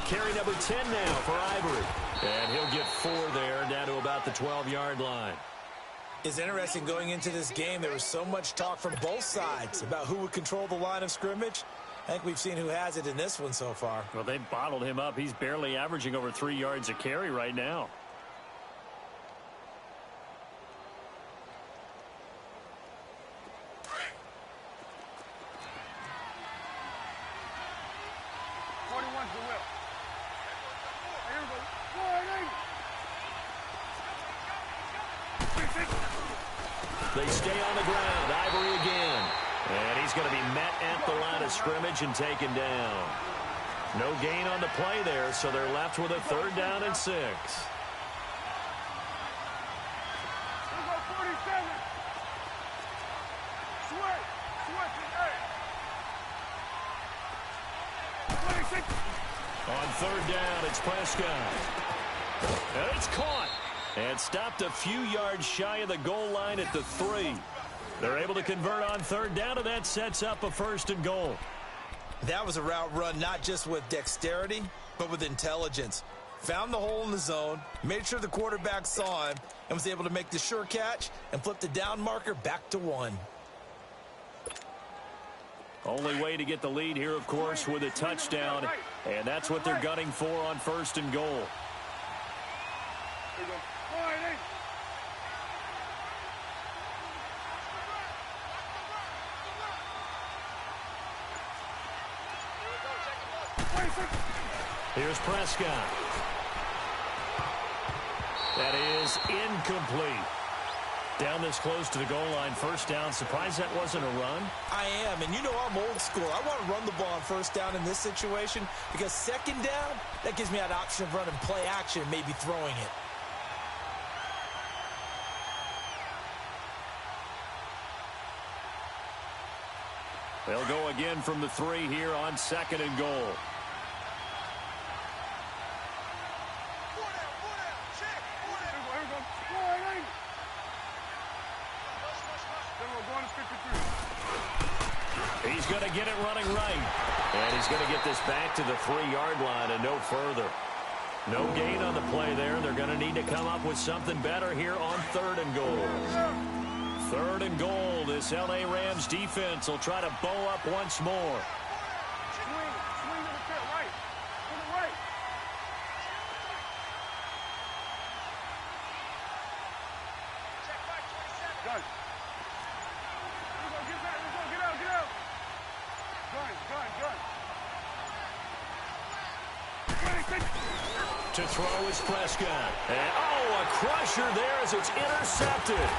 Carry number 10 now for Ivory. And he'll get 4 there, down to about the 12-yard line. It's interesting going into this game. There was so much talk from both sides about who would control the line of scrimmage. I think we've seen who has it in this one so far. Well, they bottled him up. He's barely averaging over 3 yards a carry right now. They stay on the ground. Ivory again. And he's going to be met at the line of scrimmage and taken down. No gain on the play there, so they're left with a 3rd down and 6. On 3rd down, it's Prescott. And it's caught. And stopped a few yards shy of the goal line at the 3. They're able to convert on 3rd down, and that sets up a 1st and goal. That was a route run not just with dexterity, but with intelligence. Found the hole in the zone, made sure the quarterback saw him, and was able to make the sure catch and flip the down marker back to 1. Only way to get the lead here, of course, with a touchdown, and that's what they're gunning for on 1st and goal. Here's Prescott. That is incomplete. Down this close to the goal line, 1st down. Surprised that wasn't a run? I am, and you know I'm old school. I want to run the ball on 1st down in this situation because 2nd down, that gives me that option of running play action and maybe throwing it. They'll go again from the 3 here on 2nd and goal. He's going to get it running right. And he's going to get this back to the 3-yard line and no further. No gain on the play there. They're going to need to come up with something better here on 3rd and goal. 3rd and goal. This L.A. Rams defense will try to bow up once more. Swing to the field, right. To the right. Check back 27. Gun. Get back. Let's go. Get out. Get out. Gun. 26. To throw is Prescott. And, a crusher there as it's intercepted.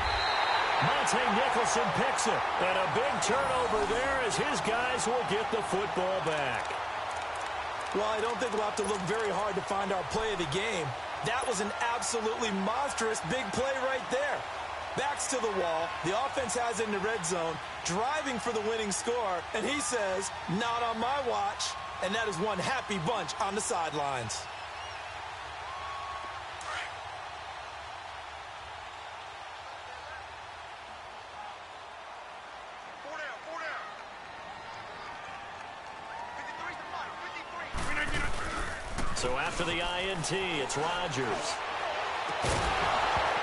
Monte Nicholson picks it. And a big turnover there as his guys will get the football back. Well, I don't think we'll have to look very hard to find our play of the game. That was an absolutely monstrous big play right there. Backs to the wall. The offense has it in the red zone, driving for the winning score. And he says, not on my watch. And that is one happy bunch on the sidelines. Four down. 53's the fight. 53. So after the INT, it's Rodgers.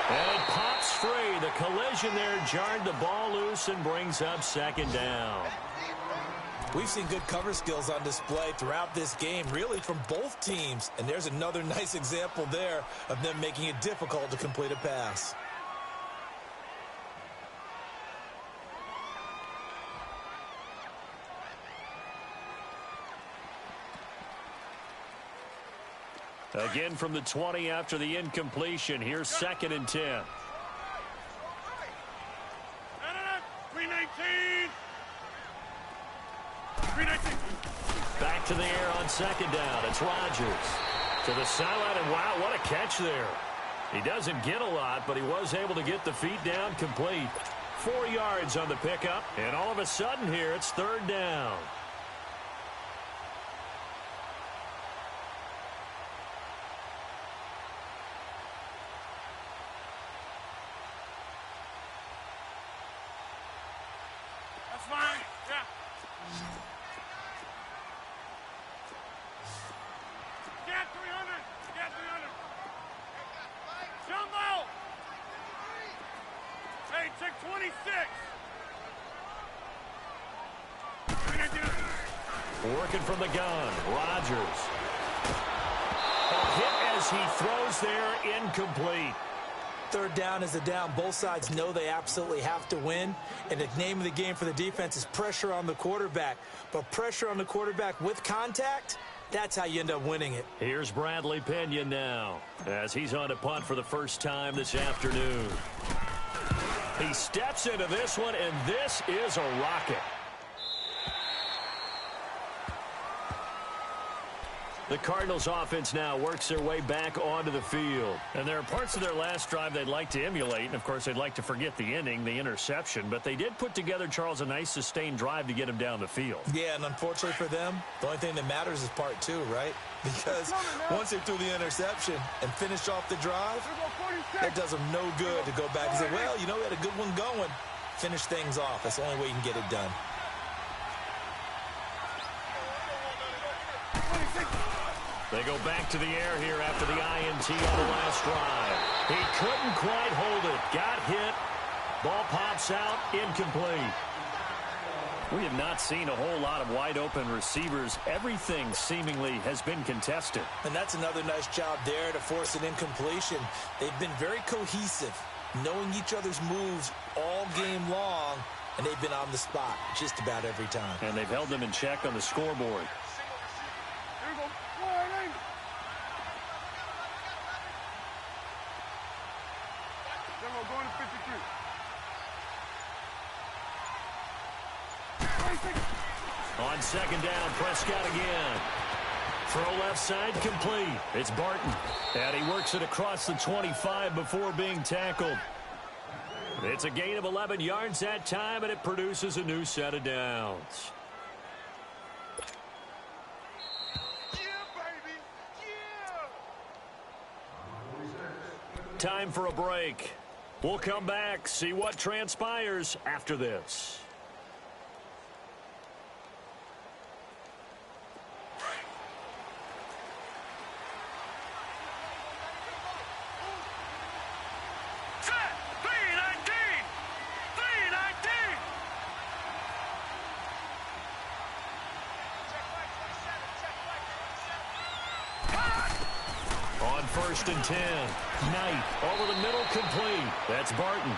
And it pops free. The collision there jarred the ball loose and brings up 2nd down. We've seen good cover skills on display throughout this game, really from both teams. And there's another nice example there of them making it difficult to complete a pass. Again from the 20 after the incompletion. Here's 2nd and 10. 319. 319. Back to the air on 2nd down. It's Rodgers. To the sideline, and wow, what a catch there. He doesn't get a lot, but he was able to get the feet down complete. 4 yards on the pickup, and all of a sudden here, it's 3rd down. That's fine. Yeah. Get 300. Get 300. Jumbo. Hey, check 26. Working from the gun, Rodgers. A hit as he throws there, incomplete. 3rd down is a down. Both sides know they absolutely have to win. And the name of the game for the defense is pressure on the quarterback. But pressure on the quarterback with contact, that's how you end up winning it. Here's Bradley Pinion now as he's on to punt for the first time this afternoon. He steps into this one, and this is a rocket. The Cardinals offense now works their way back onto the field. And there are parts of their last drive they'd like to emulate. And, of course, they'd like to forget the ending, the interception. But they did put together, Charles, a nice sustained drive to get him down the field. Yeah, and unfortunately for them, the only thing that matters is part 2, right? Because once they threw the interception and finished off the drive, it does them no good to go back and say, well, you know, we had a good one going. Finish things off. That's the only way you can get it done. They go back to the air here after the INT on the last drive. He couldn't quite hold it. Got hit. Ball pops out. Incomplete. We have not seen a whole lot of wide-open receivers. Everything seemingly has been contested. And that's another nice job there to force an incompletion. They've been very cohesive, knowing each other's moves all game long, and they've been on the spot just about every time. And they've held them in check on the scoreboard. Going to 53. On 2nd down, Prescott again. Throw left side complete. It's Barton. And he works it across the 25 before being tackled. It's a gain of 11 yards that time, and it produces a new set of downs. Time for a break. We'll come back, see what transpires after this. first and 10. Knight over the middle, complete. That's Barton.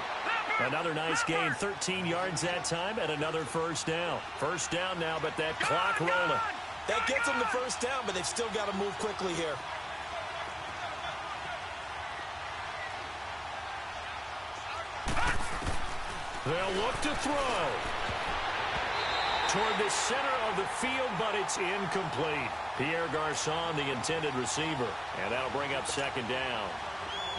Another nice gain, 13 yards that time, and another first down. First down now, but that clock rolling. That gets them the first down, but they've still got to move quickly here. They'll look to throw toward the center of the field, but it's incomplete. Pierre Garçon, the intended receiver, and that'll bring up second down.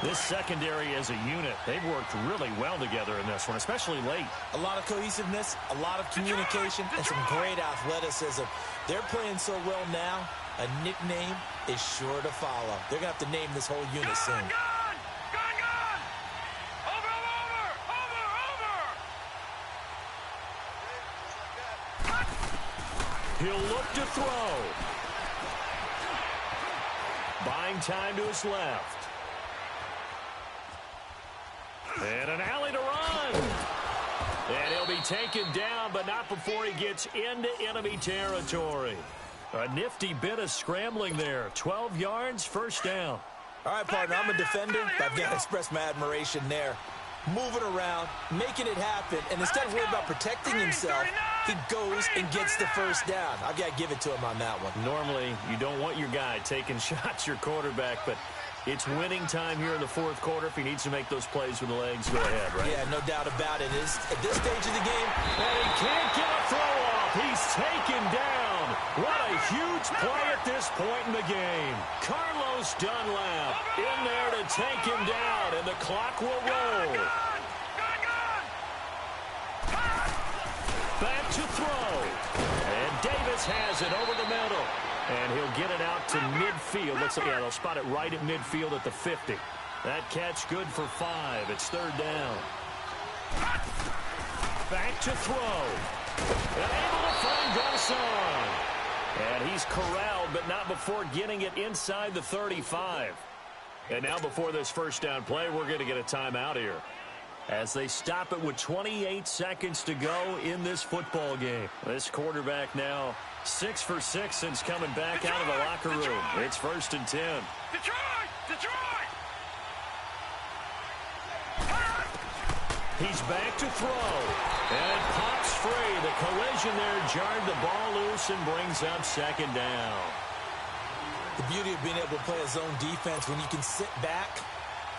This secondary as a unit, they've worked really well together in this one, especially late. A lot of cohesiveness, a lot of communication, and some great athleticism. They're playing so well now, a nickname is sure to follow. They're going to have to name this whole unit soon. He'll look to throw. Buying time to his left. And an alley to run. And he'll be taken down, but not before he gets into enemy territory. A nifty bit of scrambling there. 12 yards, first down. All right, partner, I'm a defender, but I've got to express my admiration there. Moving around, making it happen, and instead of worrying about protecting himself, he goes and gets the first down. I've got to give it to him on that one. Normally, you don't want your guy taking shots, your quarterback, but it's winning time here in the fourth quarter. If he needs to make those plays with the legs, go ahead, right? Yeah, no doubt about it. At this stage of the game, and he can't get a throw off. He's taken down. What a huge play at this point in the game. Carlos Dunlap in there to take him down, and the clock will roll. Back to throw. And Davis has it over the middle. And he'll get it out to midfield. Yeah, they'll spot it right at midfield at the 50. That catch good for 5. It's third down. Back to throw. And able to find Garçon. And he's corralled, but not before getting it inside the 35. And now before this first down play, we're going to get a timeout here, as they stop it with 28 seconds to go in this football game. This quarterback now 6 for 6 since coming back out of the locker room. It's first and 10. Detroit! He's back to throw. And it pops free. The collision there jarred the ball loose and brings up second down. The beauty of being able to play a zone defense, when you can sit back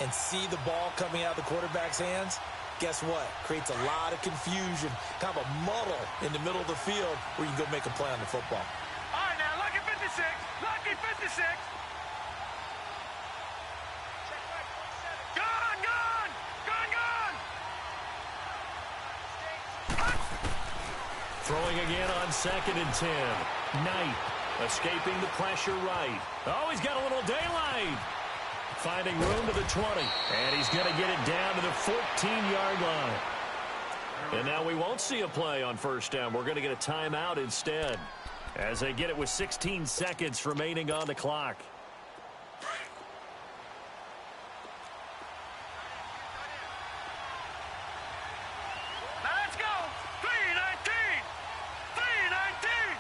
and see the ball coming out of the quarterback's hands, guess what? Creates a lot of confusion, kind of a muddle in the middle of the field where you can go make a play on the football. All right, now, lucky 56. Lucky 56. Gone! Throwing again on second and 10. Knight escaping the pressure right. Oh, he's got a little daylight. Finding room to the 20. And he's going to get it down to the 14-yard line. And now we won't see a play on first down. We're going to get a timeout instead, as they get it with 16 seconds remaining on the clock. Now let's go. 319. 319.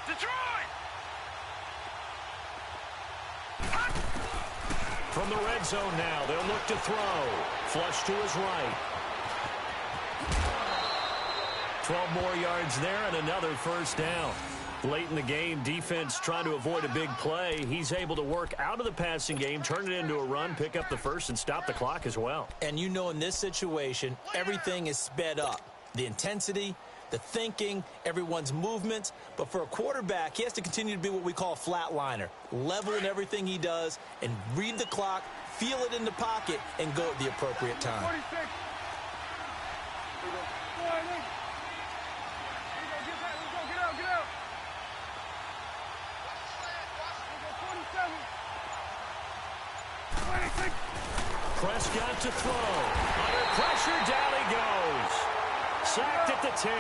Detroit! From the red zone now, they'll look to throw. Flush to his right. 12 more yards there and another first down. Late in the game, defense trying to avoid a big play. He's able to work out of the passing game, turn it into a run, pick up the first, and stop the clock as well. And you know, in this situation, everything is sped up. The intensity, the thinking, everyone's movements. But for a quarterback, he has to continue to be what we call a flatliner. Level in everything he does and read the clock, feel it in the pocket, and go at the appropriate time. 46. Get out. 47. 26. Prescott to throw. Under pressure, down he goes. Sacked at the 10.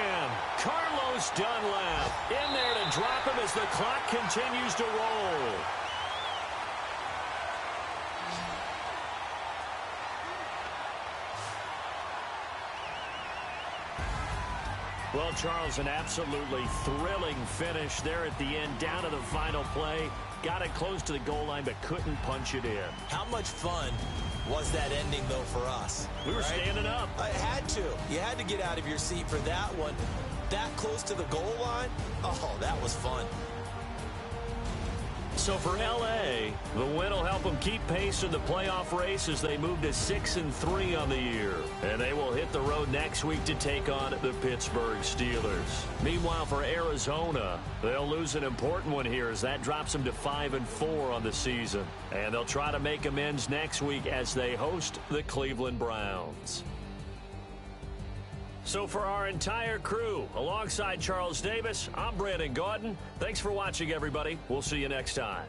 Carlos Dunlap in there to drop him as the clock continues to roll. Well, Charles, an absolutely thrilling finish there at the end, down to the final play. Got it close to the goal line, but couldn't punch it in. How much fun was that ending, though, for us? We were standing up. I had to. You had to get out of your seat for that one. That close to the goal line? Oh, that was fun. So for L.A., the win will help them keep pace in the playoff race as they move to 6-3 on the year. And they will hit the road next week to take on the Pittsburgh Steelers. Meanwhile, for Arizona, they'll lose an important one here as that drops them to 5-4 on the season. And they'll try to make amends next week as they host the Cleveland Browns. So for our entire crew, alongside Charles Davis, I'm Brandon Gaudin. Thanks for watching, everybody. We'll see you next time.